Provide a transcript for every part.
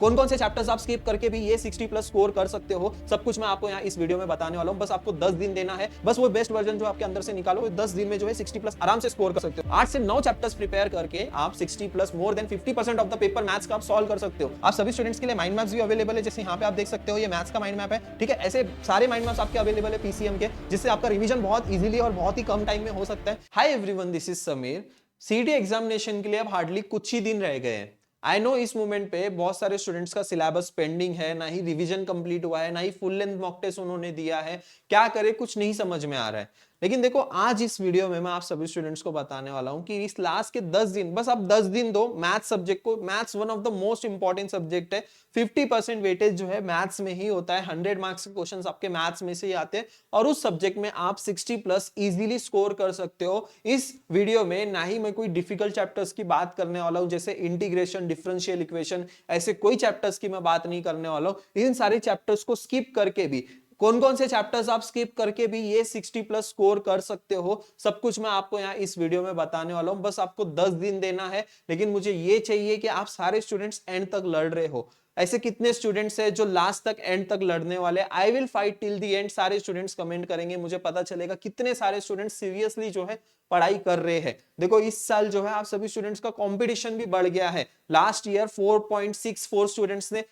कौन कौन से चैप्टर्स आप स्किप करके भी ये 60 प्लस स्कोर कर सकते हो, सब कुछ मैं आपको यहाँ इस वीडियो में बताने वाला हूँ। बस आपको 10 दिन देना है, बस वो बेस्ट वर्जन जो आपके अंदर से निकालो, 10 दिन में जो है 60 प्लस आराम से स्कोर कर सकते हो। 8 से 9 चैप्टर्स प्रिपेयर करके आप 60 plus more than 50% of the paper maths का आप सॉल्व कर सकते हो। आप सभी स्टूडेंट्स के लिए माइंड मैप्स भी अवेलेबल है, जैसे यहाँ पे आप देख सकते हो, ये मैथ्स का माइंड मैप है, ठीक है। ऐसे सारे माइंड मैप्स आपके अवेलेबल है पीसीएम के, जिससे आपका रिवीजन बहुत इजीली और बहुत ही कम टाइम में हो सकता है। Hi everyone, this is Sameer. CD examination के लिए अब हार्डली कुछ ही दिन रह गए हैं। आई नो इस मोमेंट पे बहुत सारे स्टूडेंट्स का सिलेबस पेंडिंग है, ना ही रिवीजन कंप्लीट हुआ है, ना ही फुल लेंथ मॉक टेस्ट उन्होंने दिया है, क्या करे कुछ नहीं समझ में आ रहा है। लेकिन देखो, आज इस वीडियो में मैं आप सभी स्टूडेंट्स को बताने वाला हूं कि इस लास्ट के 10 दिन, बस आप 10 दिन दो मैथ्स सब्जेक्ट को। Maths one of the most important subject है। 50% वेटेज जो है मैथ्स में ही होता है। 100 मार्क्स के क्वेश्चंस आपके मैथ्स में से ही आते हैं और उस सब्जेक्ट में आप 60 प्लस इजीली स्कोर कर सकते हो। इस वीडियो में ना ही मैं कोई डिफिकल्ट चैप्टर्स की बात करने वाला हूं, जैसे इंटीग्रेशन, डिफरेंशियल इक्वेशन, ऐसे कोई चैप्टर्स की मैं बात नहीं करने वाला हूं। इन सारे चैप्टर्स को स्किप करके भी, कौन कौन से चैप्टर्स आप स्किप करके भी ये 60 प्लस स्कोर कर सकते हो, सब कुछ मैं आपको यहाँ इस वीडियो में बताने वाला हूं। बस आपको 10 दिन देना है, लेकिन मुझे ये चाहिए कि आप सारे स्टूडेंट्स एंड तक लड़ रहे हो। ऐसे कितने स्टूडेंट्स हैं जो लास्ट तक एंड तक लड़ने वाले? I will fight till the end, सारे स्टूडेंट्स कमेंट करेंगे, मुझे पता चलेगा कितने सारे स्टूडेंट्स सीरियसली जो है पढ़ाई कर रहे हैं। देखो, इस साल जो है आप सभी स्टूडेंट्स का कंपटीशन भी बढ़ गया है। लास्ट ईयर 4.64 स्टूडेंट्स ने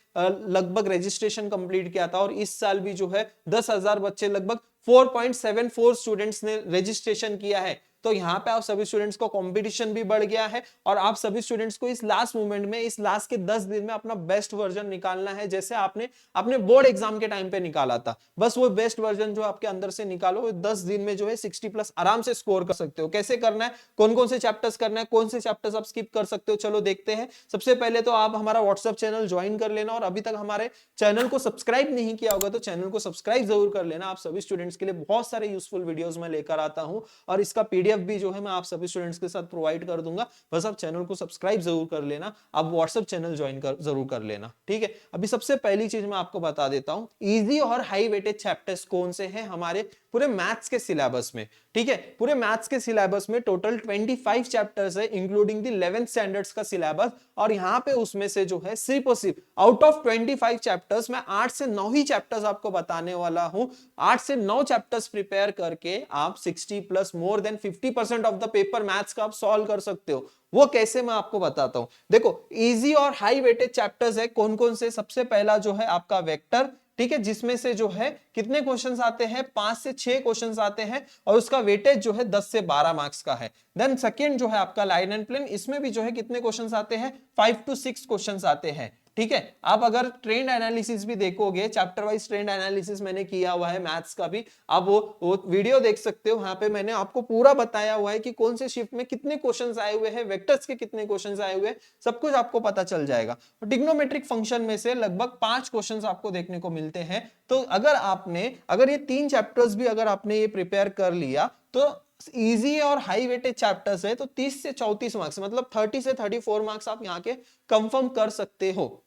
लगभग रजिस्ट्रेशन कंप्लीट किया था, और इस साल भी जो है 10,000 बच्चे, लगभग 4.74 स्टूडेंट्स ने रजिस्ट्रेशन किया है। तो यहाँ पे आप सभी स्टूडेंट्स को कंपटीशन भी बढ़ गया है, और आप सभी स्टूडेंट्स को इस लास्ट मोमेंट में, इस लास्ट के 10 दिन में अपना बेस्ट वर्जन निकालना है, जैसे आपने अपने बोर्ड एग्जाम के टाइम पे निकाला था। बस वो बेस्ट वर्जन जो आपके अंदर से निकालो, 10 दिन में जो है 60 प्लस आराम से स्कोर कर सकते हो। कैसे करना है, कौन कौन से चैप्टर्स करना है, कौन से चैप्टर्स आप स्किप कर सकते हो, चलो देखते हैं। सबसे पहले तो आप हमारा व्हाट्सएप चैनल ज्वाइन कर लेना, और अभी तक हमारे चैनल को सब्सक्राइब नहीं किया होगा तो चैनल को सब्सक्राइब जरूर कर लेना। आप सभी स्टूडेंट्स के लिए बहुत सारे यूजफुल वीडियोस मैं लेकर आता हूं, और इसका पीडीएफ भी जो है मैं आप सभी स्टूडेंट्स के साथ प्रोवाइड कर दूंगा। बस आप चैनल को सब्सक्राइब जरूर कर लेना, आप व्हाट्सएप चैनल ज्वाइन जरूर कर लेना, ठीक है। अभी सबसे पहली चीज मैं आपको बता देता हूं, इजी और हाई वेटेज चैप्टर्स कौन से हैं हमारे पूरे मैथ्स के सिलेबस में, ठीक है। पूरे मैथ्स के सिलेबस में टोटल 25 चैप्टर्स है, इंक्लूडिंग द 11th स्टैंडर्ड्स का सिलेबस। और यहां पे उसमें से जो है सिर्फ और सिर्फ आउट ऑफ 25 चैप्टर्स मैं 8 से 9 ही चैप्टर्स आपको बताने वाला हूं। 8 से 9 चैप्टर्स प्रिपेयर करके आप 60 plus more than 50% of the paper maths का आप सॉल्व कर सकते हो। वो कैसे, मैं आपको बताता हूं। देखो, इजी और हाई वेटेज चैप्टर्स है कौन कौन से। सबसे पहला जो है आपका वेक्टर, ठीक है, जिसमें से जो है कितने क्वेश्चंस आते हैं, 5 से 6 क्वेश्चंस आते हैं, और उसका वेटेज जो है 10 से 12 मार्क्स का है। देन सेकंड जो है आपका लाइन एंड प्लेन, इसमें भी जो है कितने क्वेश्चंस आते हैं, 5 to 6 क्वेश्चंस आते हैं, ठीक है। आप अगर ट्रेंड एनालिसिस भी देखोगे, चैप्टर वाइज ट्रेंड एनालिसिस मैंने किया हुआ है मैथ्स का भी, आप वो वीडियो देख सकते हो। वहां पे मैंने आपको पूरा बताया हुआ है कि कौन से शिफ्ट में कितने क्वेश्चंस आए हुए हैं, वेक्टर्स के कितने क्वेश्चंस आए हुए हैं, सब कुछ आपको पता चल जाएगा। ट्रिग्नोमेट्रिक फंक्शन में से लगभग 5 क्वेश्चंस आपको देखने को मिलते हैं। तो अगर ये 3 चैप्टर्स भी अगर आपने ये प्रिपेयर कर लिया, तो इजी और हाई वेटेज चैप्टर्स है, तो 30 से 34 मार्क्स, मतलब 30 से 34 मार्क्स आप यहाँ के कंफर्म कर सकते हो।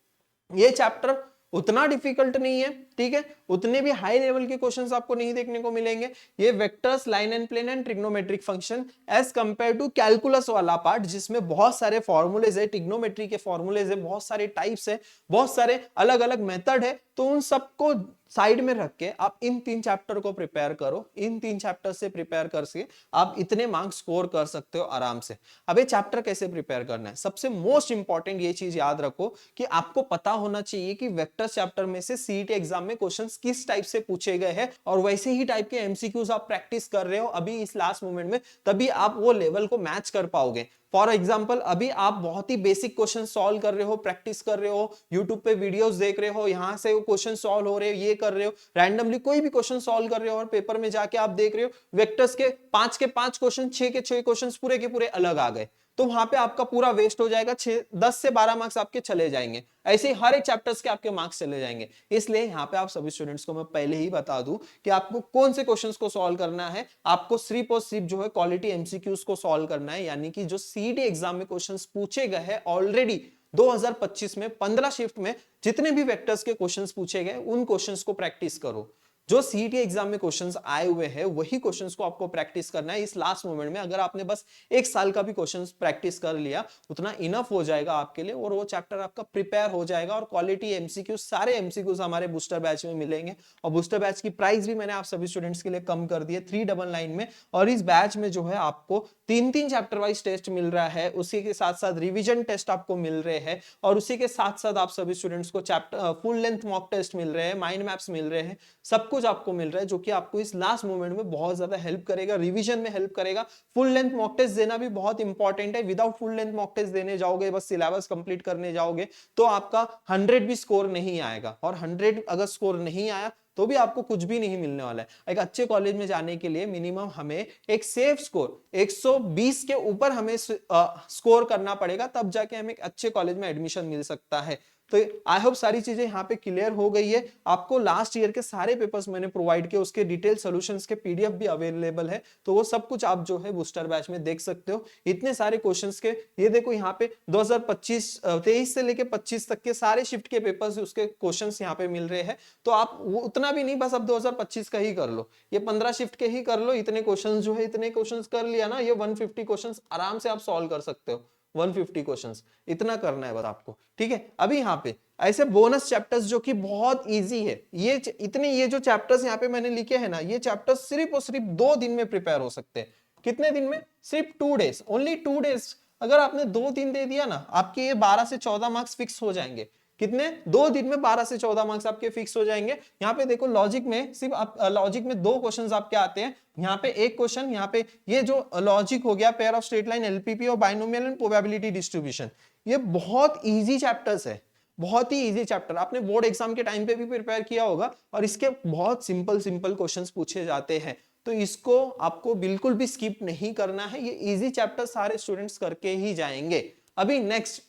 ये चैप्टर उतना डिफिकल्ट नहीं है, ठीक है, उतने भी हाई लेवल के क्वेश्चंस आपको नहीं देखने को मिलेंगे। ये vectors, line and plane and trigonometric function as compare to calculus वाला पार्ट, जिसमें बहुत सारे फॉर्मूलेज है, ट्रिग्नोमेट्री के फॉर्मूलेज है, बहुत सारे टाइप्स है, बहुत सारे अलग अलग मेथड है। तो उन सबको साइड में रख के आप इन 3 चैप्टर को प्रिपेयर करो। इन 3 चैप्टर से प्रिपेयर करके आप इतने मार्क्स स्कोर कर सकते हो आराम से। अब ये चैप्टर कैसे प्रिपेयर करना है, सबसे मोस्ट इंपॉर्टेंट ये चीज याद रखो कि आपको पता होना चाहिए कि वेक्टर चैप्टर में से सीईटी एग्जाम में क्वेश्चंस किस टाइप से पूछे गए हैं, और वैसे ही टाइप के एमसीक्यूज आप प्रैक्टिस कर रहे हो अभी इस लास्ट मोमेंट में, तभी आप वो लेवल को मैच कर पाओगे। फॉर एग्जाम्पल, अभी आप बहुत ही बेसिक क्वेश्चन सॉल्व कर रहे हो, प्रैक्टिस कर रहे हो, यूट्यूब पे वीडियोस देख रहे हो, यहां से वो क्वेश्चन सॉल्व हो रहे हो, ये कर रहे हो, रैंडमली कोई भी क्वेश्चन सॉल्व कर रहे हो, और पेपर में जाके आप देख रहे हो वेक्टर्स के 5 के 5 क्वेश्चन, 6 के 6 क्वेश्चन पूरे के पूरे अलग आ गए, तो वहां पे आपका पूरा वेस्ट हो जाएगा। 10 से 12 मार्क्स आपके चले जाएंगे। ऐसे ही हर एक चैप्टर्स के आपके मार्क्स चले जाएंगे। इसलिए यहाँ पे आप सभी स्टूडेंट्स को मैं पहले ही बता दूं कि आपको कौन से क्वेश्चंस को सॉल्व करना है। आपको सिर्फ और सिर्फ जो है क्वालिटी एमसीक्यूज को सॉल्व करना है, यानी कि जो सीईटी एग्जाम में क्वेश्चंस पूछे गए हैं ऑलरेडी 2025 में 15 शिफ्ट में जितने भी वेक्टर्स के क्वेश्चंस पूछे गए, उन क्वेश्चंस को प्रैक्टिस करो। जो सीईटी एग्जाम में क्वेश्चंस आए हुए हैं वही क्वेश्चंस को आपको प्रैक्टिस करना है इस लास्ट मोमेंट में। अगर आपने बस एक साल का भी क्वेश्चंस प्रैक्टिस कर लिया उतना इनफ हो जाएगा आपके लिए, और वो चैप्टर आपका प्रिपेयर हो जाएगा। और क्वालिटी एमसीक्यू, सारे एमसीक्यूज हमारे बूस्टर बैच में मिलेंगे। और बूस्टर बैच की प्राइस भी मैंने आप सभी स्टूडेंट्स के लिए कम कर दी है 399 में। और इस बैच में जो है आपको 3-3 चैप्टर वाइज टेस्ट मिल रहा है, उसी के साथ साथ रिवीजन टेस्ट आपको मिल रहे हैं, और उसी के साथ साथ आप सभी स्टूडेंट्स को chapter full length mock test मिल रहे हैं, माइंड मैप्स मिल रहे हैं, सब कुछ आपको मिल रहा है, जो कि आपको इस लास्ट मोमेंट में बहुत ज्यादा हेल्प करेगा, रिवीजन में हेल्प करेगा। फुल लेंथ मॉक टेस्ट देना भी बहुत इंपॉर्टेंट है। Without full length mock test देने जाओगे, बस सिलेबस कंप्लीट करने जाओगे, तो आपका 100 भी स्कोर नहीं आएगा। और 100 अगर स्कोर नहीं आया तो भी आपको कुछ भी नहीं मिलने वाला है। एक अच्छे कॉलेज में जाने के लिए मिनिमम हमें एक सेफ स्कोर 120 के ऊपर हमें स्कोर करना पड़ेगा, तब जाके हमें एक अच्छे कॉलेज में एडमिशन मिल सकता है। तो आई होप सारी चीजें यहाँ पे क्लियर हो गई है। आपको लास्ट ईयर के सारे पेपर्स मैंने प्रोवाइड किए, उसके डिटेल सॉल्यूशंस के पीडीएफ भी अवेलेबल है, तो वो सब कुछ आप जो है बूस्टर बैच में देख सकते हो। इतने सारे क्वेश्चंस के, ये देखो यहाँ पे 2023 से लेके 25 तक के सारे शिफ्ट के पेपर्स, उसके क्वेश्चंस यहाँ पे मिल रहे हैं। तो आप वो उतना भी नहीं, बस अब 2025 का ही कर लो, ये 15 शिफ्ट के ही कर लो। इतने क्वेश्चंस जो है, इतने क्वेश्चंस कर लिया ना, ये 150 क्वेश्चंस आराम से आप सॉल्व कर सकते हो। 150 क्वेश्चंस इतना करना है बस आपको, ठीक है। अभी यहाँ पे ऐसे बोनस चैप्टर्स जो कि बहुत इजी है, ये जो चैप्टर्स यहाँ पे मैंने लिखे हैं ना, ये चैप्टर्स सिर्फ और सिर्फ 2 दिन में प्रिपेयर हो सकते हैं। कितने दिन में? सिर्फ 2 डेज, ओनली 2 डेज। अगर आपने 2 दिन दे दिया ना, आपके ये 12 से 14 मार्क्स फिक्स हो जाएंगे। कितने? 2 दिन में 12 से 14 मार्क्स आपके फिक्स हो जाएंगे। यहाँ पे देखो लॉजिक में, सिर्फ आप लॉजिक में 2 क्वेश्चंस आपके आते हैं। यहाँ पे एक क्वेश्चन, यहाँ पे ये जो लॉजिक हो गया, pair of straight line, LPP और बाइनोमियल एंड प्रोबेबिलिटी डिस्ट्रीब्यूशन, ये बहुत इजी चैप्टर्स है, बहुत ही इजी चैप्टर। आपने बोर्ड एग्जाम के टाइम पे भी प्रिपेयर किया होगा, और इसके बहुत सिंपल सिंपल क्वेश्चंस पूछे जाते हैं। तो इसको आपको बिल्कुल भी स्किप नहीं करना है, ये इजी चैप्टर सारे स्टूडेंट्स करके ही जाएंगे। अभी नेक्स्ट,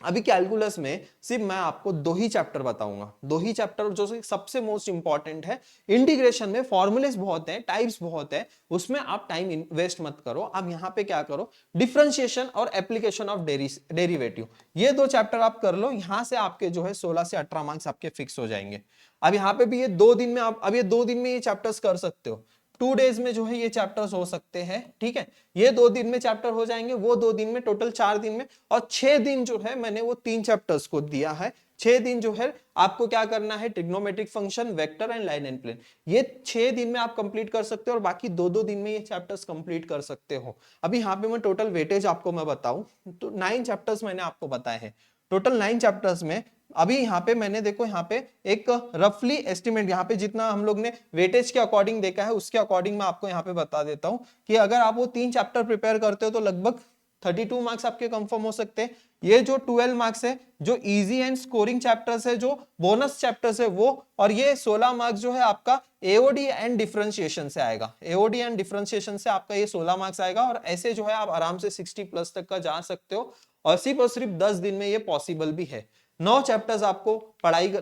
अभी कैलकुलस में सिर्फ मैं आपको 2 ही चैप्टर बताऊंगा, 2 ही चैप्टर जो सबसे मोस्ट इंपॉर्टेंट है। इंटीग्रेशन में फॉर्मूलेस बहुत है, टाइप्स बहुत है, उसमें आप टाइम वेस्ट मत करो। आप यहाँ पे क्या करो, डिफरेंशिएशन और एप्लीकेशन ऑफ डेरिवेटिव, ये 2 चैप्टर आप कर लो। यहाँ से आपके जो है 16 से 18 मार्क्स आपके फिक्स हो जाएंगे। अब यहाँ पे भी ये 2 दिन में आप, अब ये 2 दिन में ये चैप्टर्स कर सकते हो। 2 डेज में जो है ये चैप्टर्स हो सकते हैं, ठीक है। ये 2 दिन में चैप्टर हो जाएंगे, वो 2 दिन में, टोटल 4 दिन में। और 6 दिन जो है मैंने वो 3 चैप्टर्स को दिया है। 6 दिन जो है आपको क्या करना है, trigonometric function, vector and line and plane, ये 6 दिन में आप कंप्लीट कर सकते हो, और बाकी 2-2 दिन में ये चैप्टर्स कंप्लीट कर सकते हो। अभी यहाँ पे मैं टोटल वेटेज आपको मैं बताऊं तो 9 चैप्टर्स मैंने आपको बताए हैं। टोटल 9 चैप्टर्स में अभी यहाँ पे मैंने देखो, यहाँ पे एक रफली एस्टिमेट, यहाँ पे जितना हम लोग ने वेटेज के अकॉर्डिंग देखा है उसके अकॉर्डिंग मैं आपको यहाँ पे बता देता हूँ कि अगर आप वो 3 चैप्टर प्रिपेयर करते हो तो लगभग 32 मार्क्स आपके कंफर्म हो सकते हैं। ये जो 12 मार्क्स है, जो इजी एंड स्कोरिंग चैप्टर्स है, जो बोनस चैप्टर्स है वो, और ये 16 मार्क्स जो है आपका एओडी एंड डिफरेंशिएशन से आएगा। एओडी एंड डिफरेंशिएशन से आपका ये 16 मार्क्स आएगा, और ऐसे जो है आप आराम से 60 प्लस तक का जा सकते हो, और सिर्फ 10 दिन में ये पॉसिबल भी है। 9 चैप्टर्स आपको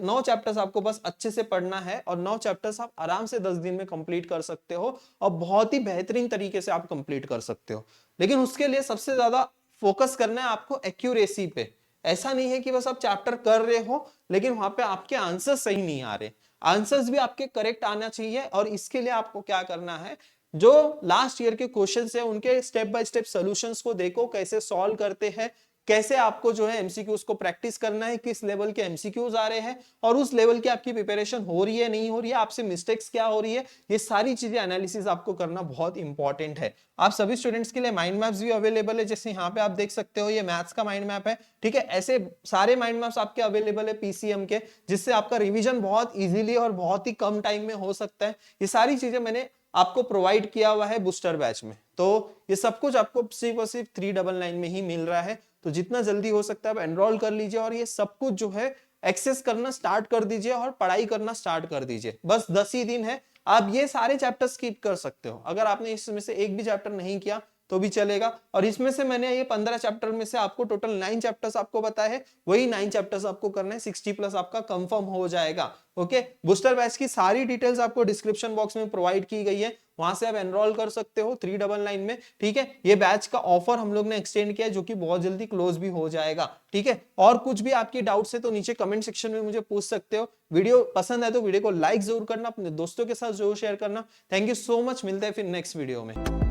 9 चैप्टर्स आपको बस अच्छे से पढ़ना है, और 9 चैप्टर्स आप आराम से 10 दिन में कंप्लीट कर सकते हो, और बहुत ही बेहतरीन तरीके से आप कंप्लीट कर सकते हो। लेकिन उसके लिए सबसे ज्यादा फोकस करना है आपको एक्यूरेसी पे। ऐसा नहीं है कि बस आप चैप्टर कर रहे हो लेकिन वहां पे आपके आंसर्स सही नहीं आ रहे, आंसर्स भी आपके करेक्ट आना चाहिए। और इसके लिए आपको क्या करना है, जो लास्ट ईयर के क्वेश्चंस है उनके स्टेप बाय स्टेप सॉल्यूशंस को देखो, कैसे सॉल्व करते हैं, कैसे आपको जो है एमसीक्यूज को प्रैक्टिस करना है, किस लेवल के एमसीक्यूज आ रहे हैं, और उस लेवल की आपकी प्रिपरेशन हो रही है नहीं हो रही है, आपसे मिस्टेक्स क्या हो रही है, ये सारी चीजें एनालिसिस आपको करना बहुत इंपॉर्टेंट है। आप सभी स्टूडेंट्स के लिए माइंड मैप्स भी अवेलेबल है, जैसे यहाँ पे आप देख सकते हो, ये मैथ्स का माइंड मैप है, ठीक है। ऐसे सारे माइंड मैप्स आपके अवेलेबल है पीसीएम के, जिससे आपका रिविजन बहुत इजीली और बहुत ही कम टाइम में हो सकता है। ये सारी चीजें मैंने आपको प्रोवाइड किया हुआ है बूस्टर बैच में, तो ये सब कुछ आपको सिर्फ और सिर्फ 399 में ही मिल रहा है। तो जितना जल्दी हो सकता है आप एनरोल कर लीजिए, और ये सब कुछ जो है एक्सेस करना स्टार्ट कर दीजिए, और पढ़ाई करना स्टार्ट कर दीजिए। बस 10 ही दिन है, आप ये सारे चैप्टर स्किप कर सकते हो। अगर आपने इसमें से एक भी चैप्टर नहीं किया तो भी चलेगा। और इसमें से मैंने ये 15 चैप्टर में से आपको टोटल 9 चैप्टर्स आपको बताए हैं, वही 9 चैप्टर्स आपको करना है, 60 प्लस आपका कंफर्म हो जाएगा। ओके, बूस्टर बैच की सारी डिटेल्स आपको डिस्क्रिप्शन बॉक्स में प्रोवाइड की गई है, वहां से आप एनरोल कर सकते हो 399 में। ठीक है, ये बैच का ऑफर हम लोग ने एक्सटेंड किया है जो कि बहुत जल्दी क्लोज भी हो जाएगा। ठीक है, और कुछ भी आपकी डाउट्स है तो नीचे कमेंट सेक्शन में मुझे पूछ सकते हो। वीडियो पसंद है तो वीडियो को लाइक जरूर करना, अपने दोस्तों के साथ जरूर शेयर करना। थैंक यू सो मच, मिलते हैं फिर नेक्स्ट वीडियो में।